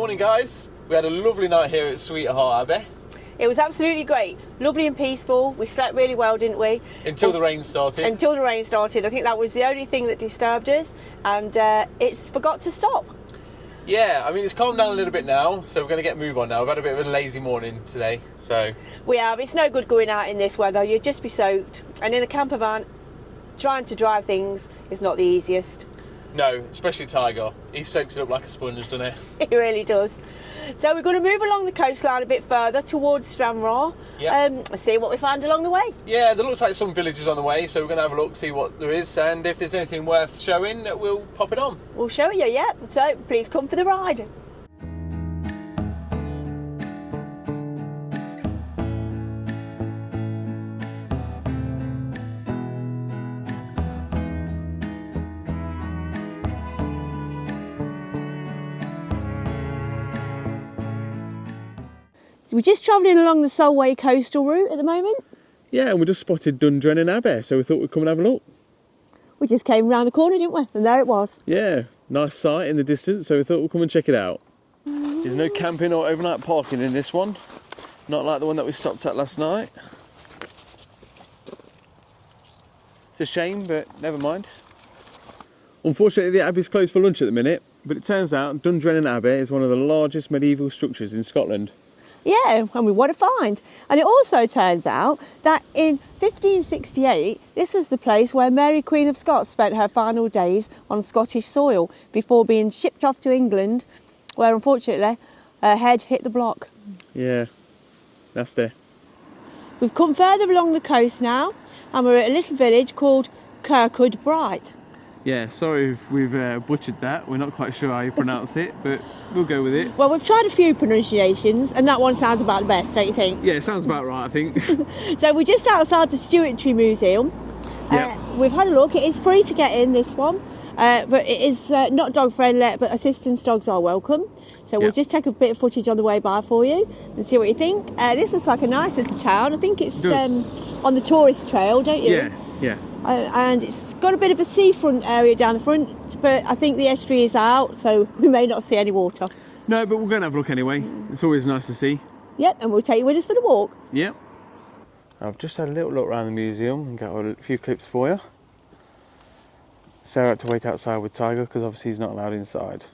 Morning guys, we had a lovely night here at Sweetheart Abbey. It was absolutely great, lovely and peaceful. We slept really well, didn't we? Until the rain started. Until the rain started. I think that was the only thing that disturbed us, and it's forgot to stop. Yeah, I mean it's calmed down a little bit now, so we're going to get move on now. We've had a bit of a lazy morning today, so... We have. It's no good going out in this weather. You'd just be soaked. And in a camper van, trying to drive things is not the easiest. No, especially Tiger. He soaks it up like a sponge, doesn't he? He really does. So we're going to move along the coastline a bit further towards Stranraer. Yep. See what we find along the way. Yeah, there looks like some villages on the way, so we're going to have a look, see what there is, and if there's anything worth showing, we'll pop it on. We'll show you, yeah. So please come for the ride. We're just travelling along the Solway coastal route at the moment. Yeah, and we just spotted Dundrennan Abbey, so we thought we'd come and have a look. We just came round the corner, didn't we? And there it was. Yeah, nice sight in the distance, so we thought we'd come and check it out. There's no camping or overnight parking in this one. Not like the one that we stopped at last night. It's a shame, but never mind. Unfortunately, the Abbey's closed for lunch at the minute, but it turns out Dundrennan Abbey is one of the largest medieval structures in Scotland. Yeah, and we want to find. And it also turns out that in 1568, this was the place where Mary Queen of Scots spent her final days on Scottish soil before being shipped off to England, where unfortunately her head hit the block. Yeah, nasty. We've come further along the coast now, and we're at a little village called Kirkcudbright. Yeah, sorry if we've butchered that. We're not quite sure how you pronounce it, but we'll go with it. Well, we've tried a few pronunciations, and that one sounds about the best, don't you think? Yeah, it sounds about right, I think. So we're just outside the Stewardship Museum. Yeah. We've had a look. It is free to get in, this one, but it is not dog friendly, but assistance dogs are welcome. So we'll just take a bit of footage on the way by for you and see what you think. This looks like a nice little town. I think it's on the tourist trail, don't you? Yeah. And it's got a bit of a seafront area down the front, but I think the estuary is out, so we may not see any water. No, but we're going to have a look anyway. It's always nice to see. Yep, and we'll take you with us for the walk. Yep. I've just had a little look around the museum and got a few clips for you. Sarah had to wait outside with Tiger because obviously he's not allowed inside.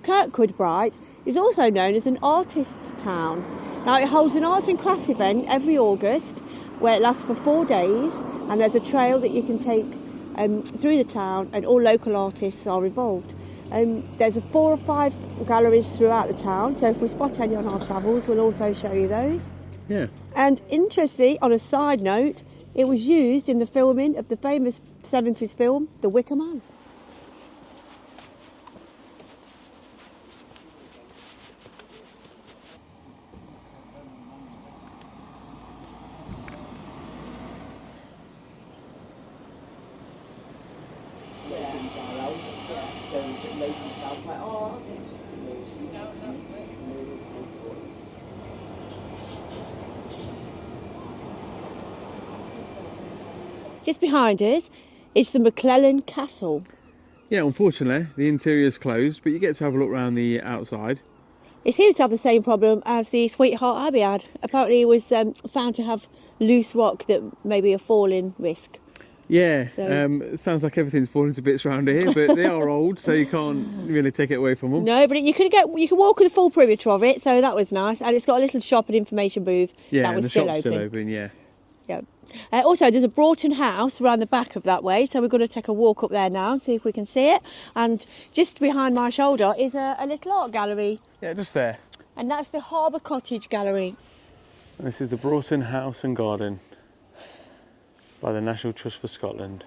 Kirkcudbright is also known as an artists' town. Now, it holds an arts and crafts event every August where it lasts for 4 days, and there's a trail that you can take through the town, and all local artists are involved. There's 4 or 5 galleries throughout the town, so if we spot any on our travels, we'll also show you those. Yeah. And interestingly, on a side note, it was used in the filming of the famous 70s film, The Wicker Man. Just behind us is the McClellan Castle. Yeah, unfortunately, the interior's closed, but you get to have a look around the outside. It seems to have the same problem as the Sweetheart Abbey had. Apparently it was found to have loose rock that may be a falling risk. Yeah, it sounds like everything's falling to bits around here, but they are old, so you can't really take it away from them. No, but you could walk the full perimeter of it, so that was nice. And it's got a little shop and information booth that was the still shop's open. still open, yeah. Yeah. Also, there's a Broughton house around the back of that way, so we're going to take a walk up there now and see if we can see it. And just behind my shoulder is a little art gallery. Yeah, just there. And that's the Harbour Cottage Gallery. And this is the Broughton House and Garden by the National Trust for Scotland.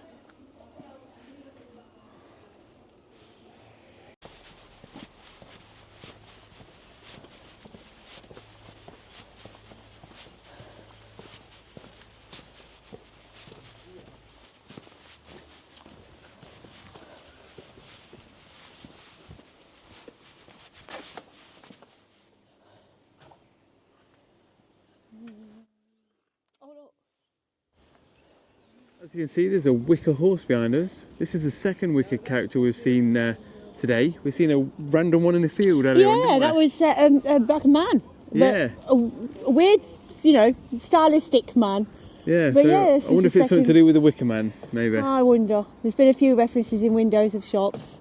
As you can see, there's a wicker horse behind us. This is the second wicker character we've seen today. We've seen a random one in the field earlier on, Yeah, that was a black man. Yeah. A weird, stylistic man. Yeah, But so yeah, this I wonder is if the it's something to second- do with the wicker man, maybe. I wonder. There's been a few references in windows of shops,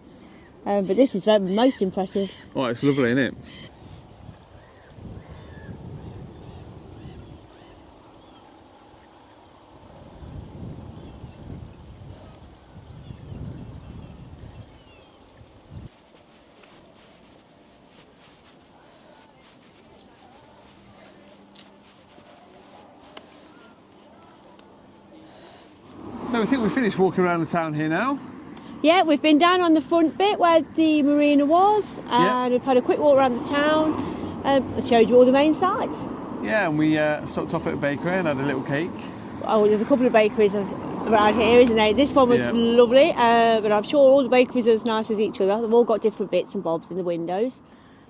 but this is most impressive. Oh, it's lovely, isn't it? So I think we've finished walking around the town here now. Yeah, we've been down on the front bit where the marina was, and we've had a quick walk around the town. I showed you all the main sites. Yeah, and we stopped off at a bakery and had a little cake. Oh, there's a couple of bakeries around here, isn't there? This one was Yeah. lovely, but I'm sure all the bakeries are as nice as each other. They've all got different bits and bobs in the windows.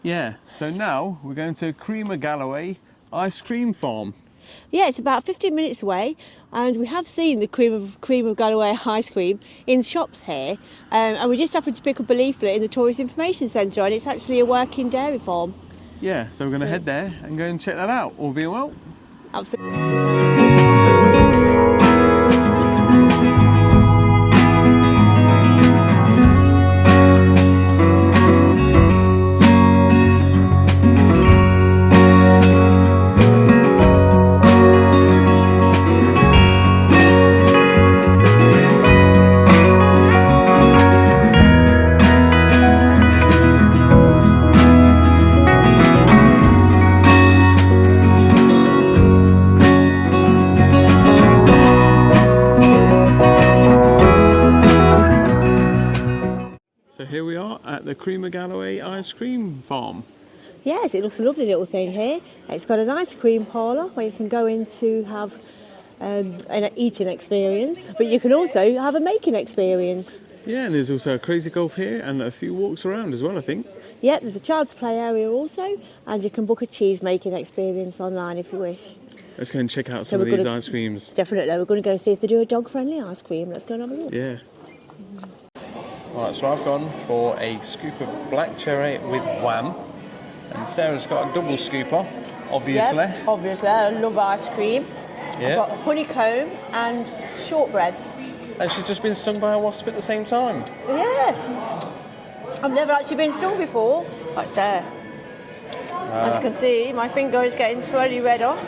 Yeah, so now we're going to Mull of Galloway ice cream farm. Yeah, it's about 15 minutes away, and we have seen the cream of Galloway ice cream in shops here, and we just happened to pick up a leaflet in the Tourist Information Centre, and it's actually a working dairy farm. Yeah, so we're going to head there and go and check that out, all being well. Absolutely. So here we are at the Mull of Galloway ice cream farm. Yes, it looks a lovely little thing here. It's got an ice cream parlour where you can go in to have an eating experience, but you can also have a making experience. Yeah, and there's also a crazy golf here and a few walks around as well, I think. Yeah, there's a child's play area also, and you can book a cheese making experience online if you wish. Let's go and check out So some of we're these gonna- ice creams. Definitely, we're going to go see if they do a dog-friendly ice cream. Let's go and have a look. Yeah. Right, so I've gone for a scoop of black cherry with wham, and Sarah's got a double scooper, obviously. Yeah, obviously, I love ice cream. Yeah. I've got honeycomb and shortbread. And she's just been stung by a wasp at the same time. Yeah. I've never actually been stung before. Oh, it's there. As you can see, my finger is getting slowly redder.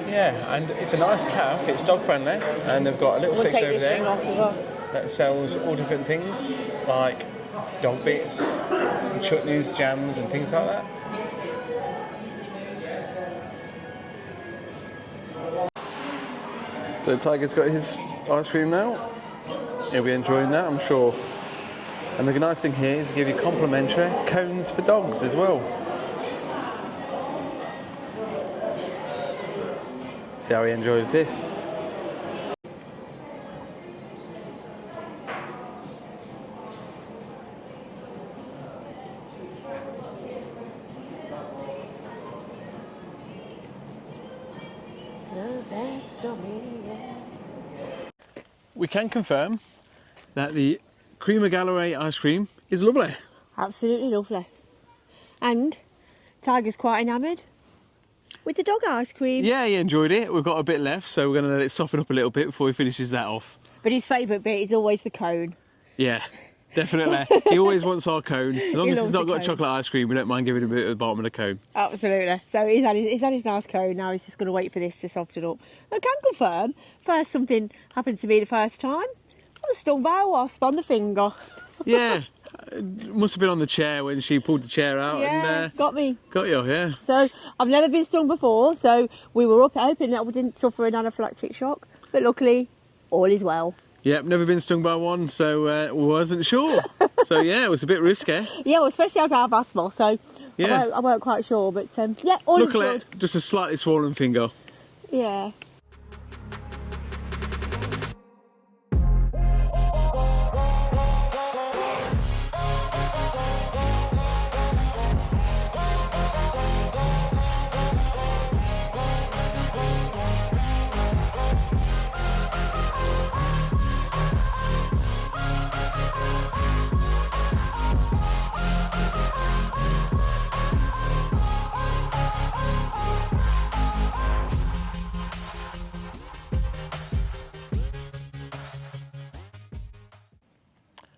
Yeah, and it's a nice cafe, it's dog friendly, and they've got a little We'll section take over this ring there off as well. that sells all different things, like dog bits, chutneys, jams and things like that. So Tiger's got his ice cream now. He'll be enjoying that, I'm sure. And the nice thing here is to give you complimentary cones for dogs as well. See how he enjoys this. We can confirm that the Mull of Galloway ice cream is lovely. Absolutely lovely. And Tiger's quite enamoured with the dog ice cream. Yeah, he enjoyed it. We've got a bit left, so we're going to let it soften up a little bit before he finishes that off. But his favourite bit is always the cone. Yeah. Definitely. He always wants our cone. As long He as loves it's not the got cone. chocolate ice cream, we don't mind giving him a bit at the bottom of the cone. Absolutely. So he's had his nice cone. Now he's just going to wait for this to soften up. I can confirm, first something happened to me the first time. I was stung by a wasp on the finger. Yeah. Must have been on the chair when she pulled the chair out Yeah, and got me. got you, yeah. So I've never been stung before, so we were up hoping that we didn't suffer an anaphylactic shock, but luckily all is well. Yep, never been stung by one, so wasn't sure. So yeah, it was a bit risky. Yeah, well, especially as I have asthma, so Yeah. I weren't quite sure, but yeah, all Luckily, is good. just a slightly swollen finger. Yeah.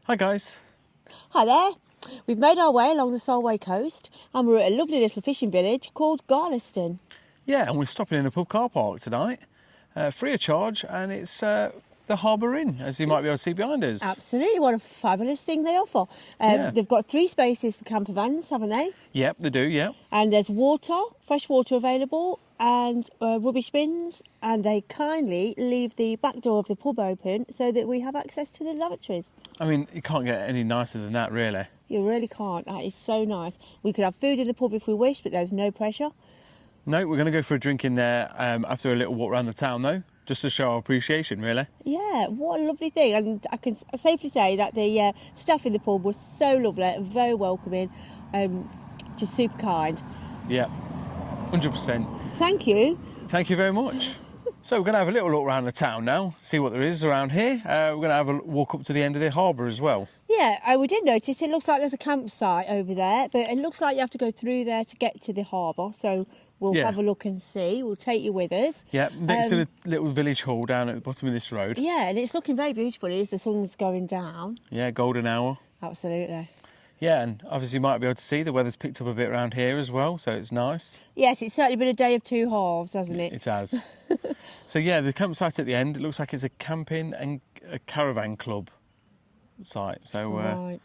Hi guys. Hi there. We've made our way along the Solway coast and we're at a lovely little fishing village called Garliston. Yeah, and we're stopping in a pub car park tonight, free of charge, and it's the Harbour Inn, as you might be able to see behind us. Absolutely, what a fabulous thing they offer. Yeah. They've got 3 spaces for camper vans, haven't they? Yep, they do, yeah. And there's water, fresh water available, and rubbish bins, and they kindly leave the back door of the pub open so that we have access to the lavatories. I mean, you can't get any nicer than that, really. You really can't. That is so nice. We could have food in the pub if we wish, but there's no pressure. No, we're going to go for a drink in there after a little walk around the town, though, just to show our appreciation, really. Yeah, what a lovely thing. And I can safely say that the staff in the pub was so lovely and very welcoming, just super kind. Yeah, 100%. Thank you. Thank you very much. So we're going to have a little look around the town now, see what there is around here. We're going to have a walk up to the end of the harbour as well. Yeah, we did notice it looks like there's a campsite over there, but it looks like you have to go through there to get to the harbour. So we'll have a look and see. We'll take you with us. Yeah, next to the little village hall down at the bottom of this road. Yeah, and it's looking very beautiful as the sun's going down. Yeah, golden hour. Absolutely. Yeah, and obviously you might be able to see the weather's picked up a bit around here as well, so it's nice. Yes, it's certainly been a day of 2 halves, hasn't it? It has. So yeah, the campsite at the end, it looks like it's a camping and a caravan club site. So Right.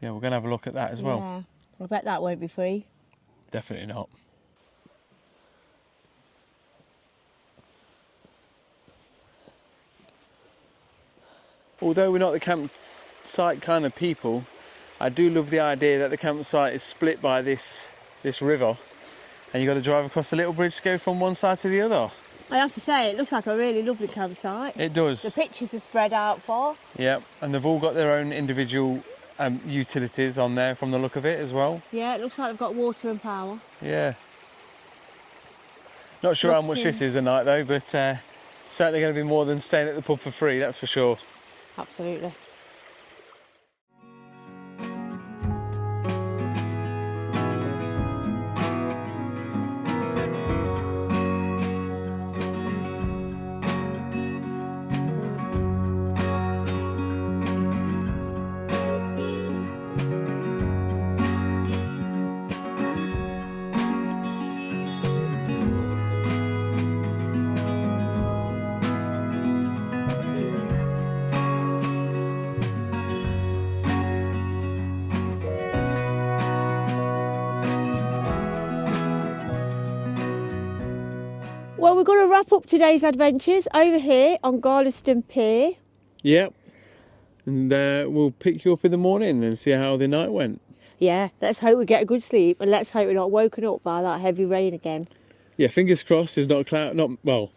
yeah, we're going to have a look at that as well. Yeah. I bet that won't be free. Definitely not. Although we're not the campsite kind of people, I do love the idea that the campsite is split by this river, and you've got to drive across a little bridge to go from one side to the other. I have to say, it looks like a really lovely campsite. It does. The pitches are spread out far. Yeah, and they've all got their own individual utilities on there from the look of it as well. Yeah, it looks like they've got water and power. Yeah. Not sure how much this is a night though, but certainly going to be more than staying at the pub for free, that's for sure. Absolutely. Well, we're going to wrap up today's adventures over here on Garliston Pier. Yep. And we'll pick you up in the morning and see how the night went. Yeah, let's hope we get a good sleep and let's hope we're not woken up by that heavy rain again. Yeah, fingers crossed there's not a cloud,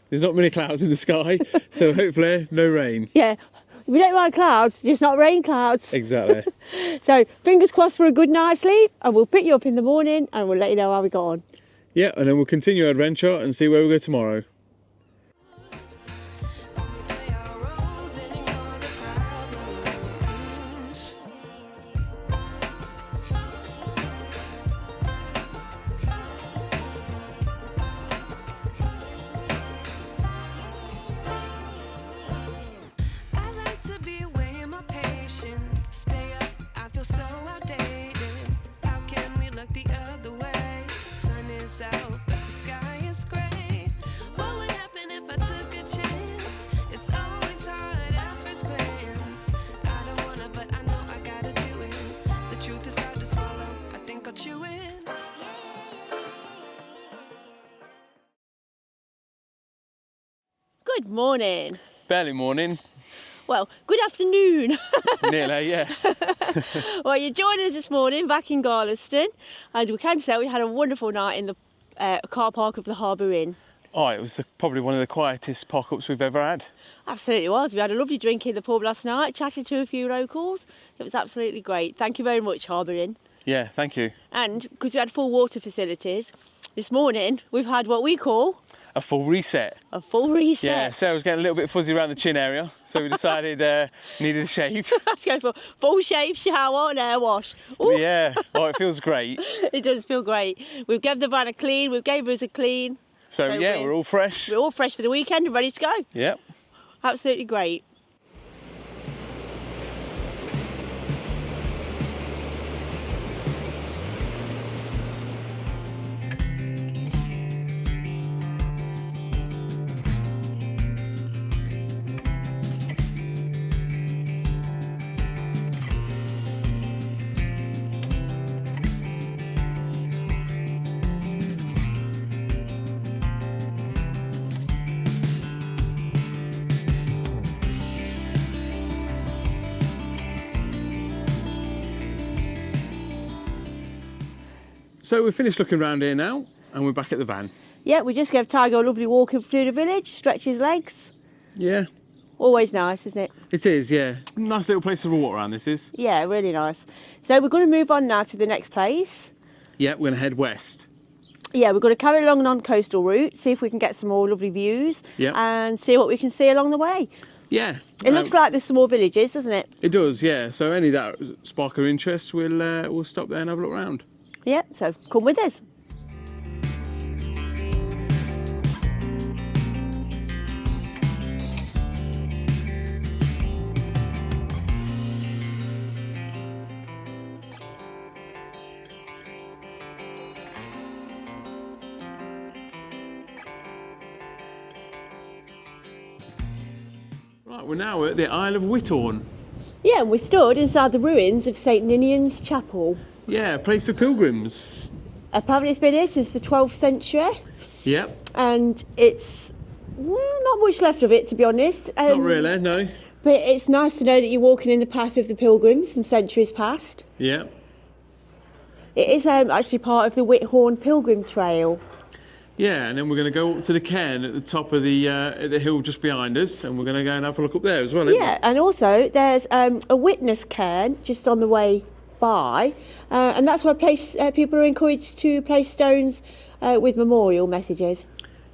there's not many clouds in the sky, so hopefully no rain. Yeah, we don't like clouds, just not rain clouds. Exactly. So, fingers crossed for a good night's sleep and we'll pick you up in the morning and we'll let you know how we got on. Yeah, and then we'll continue our adventure and see where we go tomorrow. I like to be away in my patience, stay Good morning. Barely morning. Well, good afternoon. Nearly, yeah. Well, you're joining us this morning back in Garliston, and we can say we had a wonderful night in the car park of the Harbour Inn. Oh, it was probably one of the quietest park-ups we've ever had. Absolutely was. We had a lovely drink in the pub last night, chatted to a few locals. It was absolutely great. Thank you very much, Harbour Inn. Yeah, thank you. And because we had full water facilities, this morning we've had what we call A full reset. a full reset. Yeah, Sarah was getting a little bit fuzzy around the chin area, so we decided needed a shave. Let's go for full shave, shower and hair wash. Ooh. Yeah, oh, it feels great. It does feel great. We've given the van a clean, we've gave us a clean. So yeah, we're all fresh. We're all fresh for the weekend and ready to go. Yep. Absolutely great. So we've finished looking around here now, and we're back at the van. Yeah, we just gave Tiger a lovely walk through the village, stretch his legs. Yeah. Always nice, isn't it? It is, yeah. Nice little place to walk around, this is. Yeah, really nice. So we're going to move on now to the next place. Yeah, we're going to head west. Yeah, we're going to carry along a non-coastal route, see if we can get some more lovely views, Yep. and see what we can see along the way. Yeah. It looks like there's some more villages, doesn't it? It does, yeah. So any that spark our interest, we'll stop there and have a look around. Yeah, so come with us. Right, we're now at the Isle of Whithorn. Yeah, and we stood inside the ruins of St Ninian's Chapel. Yeah, a place for pilgrims. Apparently it's been here since the 12th century, Yep. and it's not much left of it, to be honest. Not really, no. But it's nice to know that you're walking in the path of the pilgrims from centuries past. Yep. It is actually part of the Whithorn Pilgrim Trail. Yeah, and then we're going to go up to the cairn at the top of the hill just behind us, and we're going to go and have a look up there as well. Yeah, and also there's a witness cairn just on the way by, and that's where people are encouraged to place stones with memorial messages.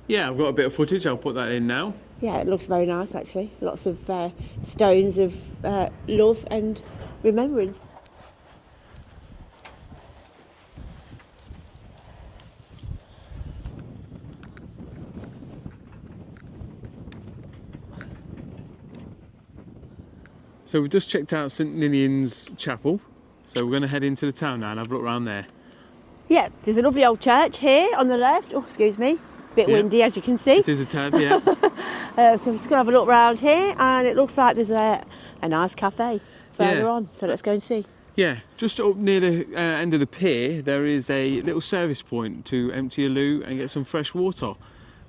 Yeah, I've got a bit of footage, I'll put that in now. Yeah, it looks very nice actually. Lots of stones of love and remembrance. So we've just checked out St Ninian's Chapel, so we're going to head into the town now and have a look around there. Yeah, there's a lovely old church here on the left. Oh, excuse me, bit windy as you can see. It is a tad, yeah. So we're just going to have a look around here, and it looks like there's a nice cafe further on, so let's go and see. Yeah, just up near the end of the pier, there is a little service point to empty a loo and get some fresh water,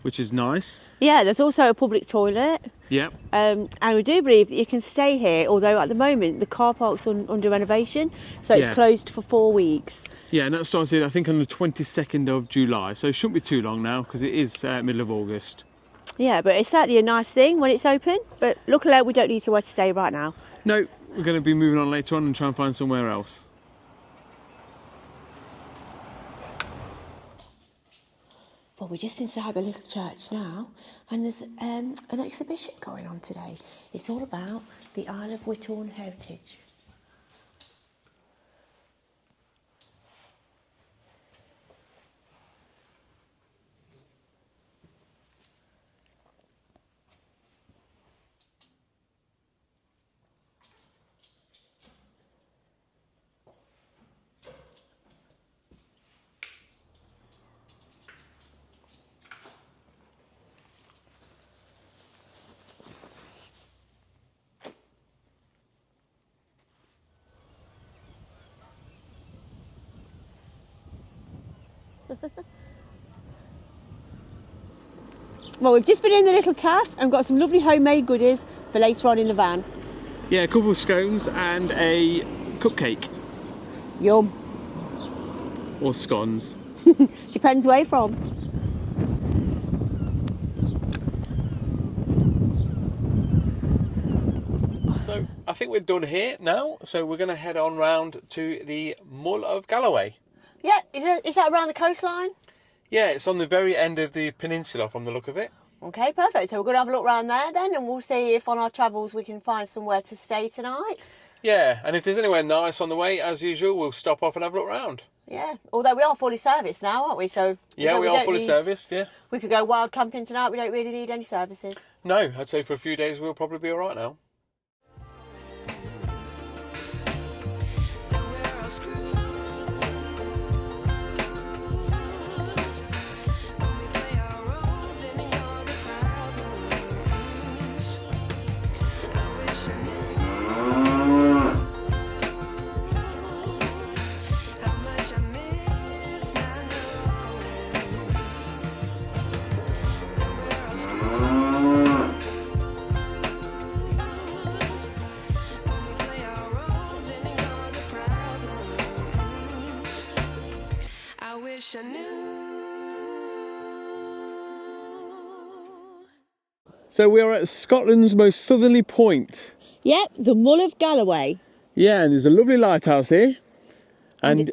which is nice. Yeah, there's also a public toilet. Yep. And we do believe that you can stay here, although at the moment the car park's under renovation, so it's closed for 4 weeks. Yeah, and that started, I think, on the 22nd of July, so it shouldn't be too long now because it is middle of August. Yeah, but it's certainly a nice thing when it's open, but luckily we don't need somewhere to stay right now. No, we're going to be moving on later on and try and find somewhere else. Well, we're just inside the little church now, and there's an exhibition going on today. It's all about the Isle of Whithorn heritage. Well, we've just been in the little cafe and got some lovely homemade goodies for later on in the van. Yeah, a couple of scones and a cupcake. Yum. Or scones. Depends where you're from. So I think we're done here now, so we're going to head on round to the Mull of Galloway. Yeah, is that around the coastline? Yeah, it's on the very end of the peninsula from the look of it. Okay, perfect. So we're going to have a look around there then, and we'll see if on our travels we can find somewhere to stay tonight. Yeah, and if there's anywhere nice on the way, as usual, we'll stop off and have a look round. Yeah, although we are fully serviced now, aren't we? So yeah, we are fully serviced, yeah. We could go wild camping tonight, we don't really need any services. No, I'd say for a few days we'll probably be all right now. So we are at Scotland's most southerly point. Yep, the Mull of Galloway. Yeah, and there's a lovely lighthouse here. And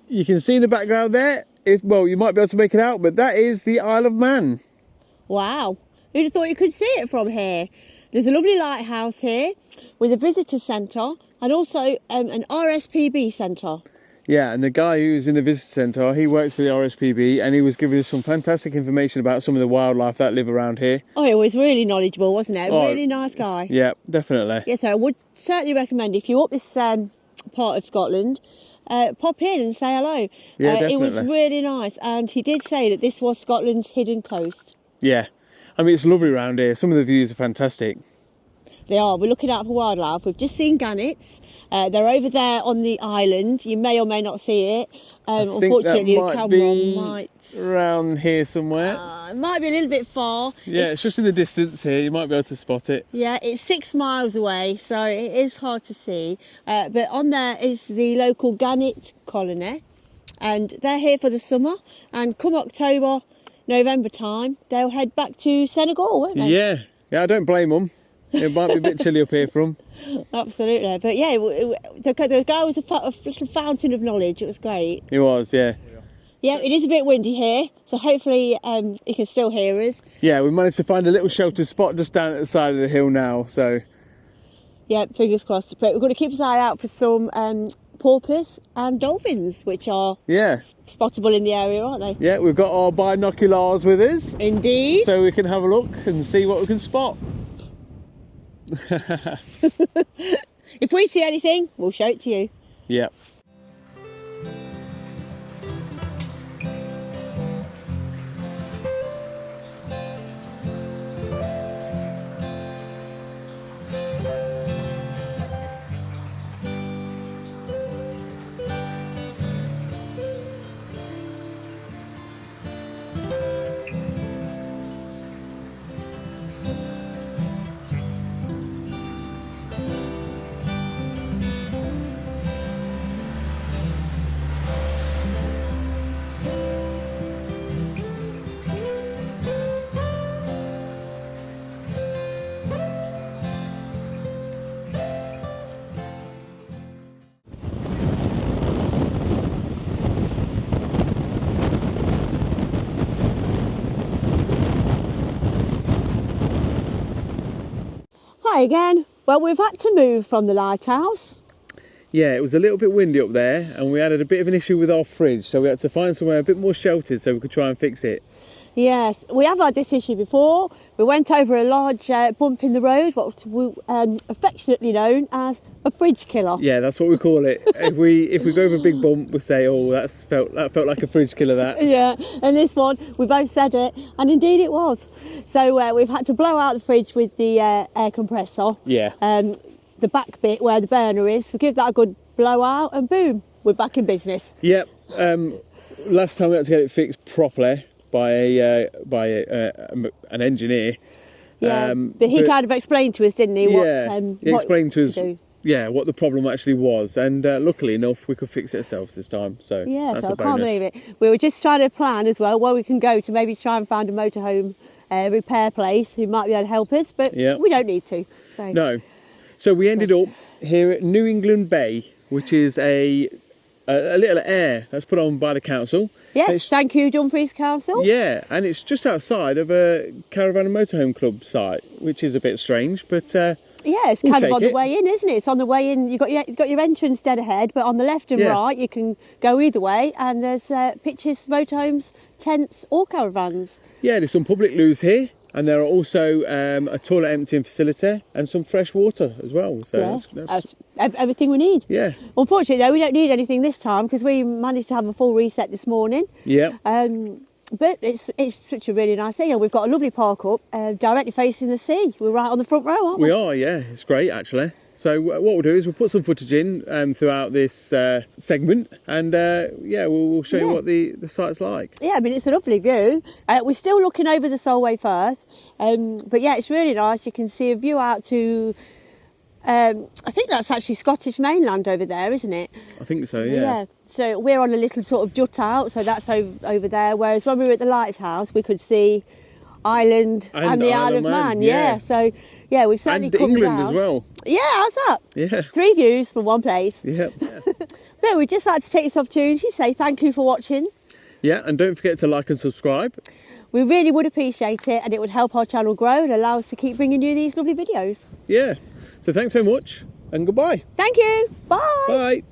you can see in the background there, well, you might be able to make it out, but that is the Isle of Man. Wow, who'd have thought you could see it from here? There's a lovely lighthouse here with a visitor centre and also an RSPB centre. Yeah, and the guy who's in the visitor centre, he works for the RSPB and he was giving us some fantastic information about some of the wildlife that live around here. Oh, he was really knowledgeable, wasn't it? Oh, really nice guy. Yeah, definitely. Yeah, so I would certainly recommend if you're up this part of Scotland, pop in and say hello. Yeah, definitely. It was really nice, and he did say that this was Scotland's hidden coast. Yeah, I mean, it's lovely around here. Some of the views are fantastic. They are. We're looking out for wildlife. We've just seen gannets. They're over there on the island. You may or may not see it. Unfortunately, the camera might around here somewhere. It might be a little bit far. Yeah, it's just in the distance here. You might be able to spot it. Yeah, it's 6 miles away, so it is hard to see. But on there is the local gannet colony, and they're here for the summer. And come October, November time, they'll head back to Senegal, won't they? Yeah, I don't blame them. It might be a bit chilly up here for them. Absolutely, but yeah, the guy was a little fountain of knowledge. It was great. He was, yeah. Yeah, it is a bit windy here, so hopefully you can still hear us. Yeah, we managed to find a little sheltered spot just down at the side of the hill now, so... Yeah, fingers crossed. But we've got to keep an eye out for some porpoise and dolphins, which are spottable in the area, aren't they? Yeah, we've got our binoculars with us. Indeed. So we can have a look and see what we can spot. If we see anything, we'll show it to you. Yeah. Hi again. Well, we've had to move from the lighthouse. Yeah, it was a little bit windy up there and we had a bit of an issue with our fridge, so we had to find somewhere a bit more sheltered so we could try and fix it. Yes, we have had this issue before. We went over a large bump in the road, what we affectionately known as a fridge killer. Yeah, that's what we call it. if we go over a big bump, we say, "Oh, that felt like a fridge killer." That. Yeah, and this one, we both said it, and indeed it was. So we've had to blow out the fridge with the air compressor. Yeah. The back bit where the burner is. We give that a good blow out, and boom, we're back in business. Yep. Last time we had to get it fixed properly. by an engineer. Yeah, but he kind of explained to us, didn't he? He explained to us. do. Yeah, what the problem actually was, and luckily enough, we could fix it ourselves this time. So Yeah, that's so a I bonus. can't believe it. We were just trying to plan as well where we can go to maybe try and find a motorhome repair place who might be able to help us, but we don't need to. So. No. So we ended up here at New England Bay, which is a little air that's put on by the council. Yes, so thank you, Dumfries Council. Yeah, and it's just outside of a caravan and motorhome club site, which is a bit strange, but yeah, it's kind of on the way in, isn't it? It's on the way in. You've got your entrance dead ahead, but on the left and right, you can go either way, and there's pitches, motorhomes, tents, or caravans. Yeah, there's some public loos here, and there are also a toilet emptying facility and some fresh water as well. So that's everything we need. Yeah. Unfortunately, though, we don't need anything this time because we managed to have a full reset this morning. Yeah. But it's such a really nice thing, and we've got a lovely park up directly facing the sea. We're right on the front row, aren't we? We are, yeah. It's great, actually. So what we'll do is we'll put some footage in throughout this segment, and we'll show you what the site's like. Yeah, I mean, it's a lovely view. We're still looking over the Solway Firth, but yeah, it's really nice. You can see a view out to, I think that's actually Scottish mainland over there, isn't it? I think so, yeah. So we're on a little sort of jut out, so that's over there, whereas when we were at the lighthouse, we could see Ireland and the Isle of Man. Yeah, so... Yeah, we've certainly come England down. as well. Yeah, how's that? Yeah. 3 views from one place. Yeah. But we'd just like to take this opportunity to say thank you for watching. Yeah, and don't forget to like and subscribe. We really would appreciate it, and it would help our channel grow and allow us to keep bringing you these lovely videos. Yeah. So thanks so much, and goodbye. Thank you. Bye. Bye.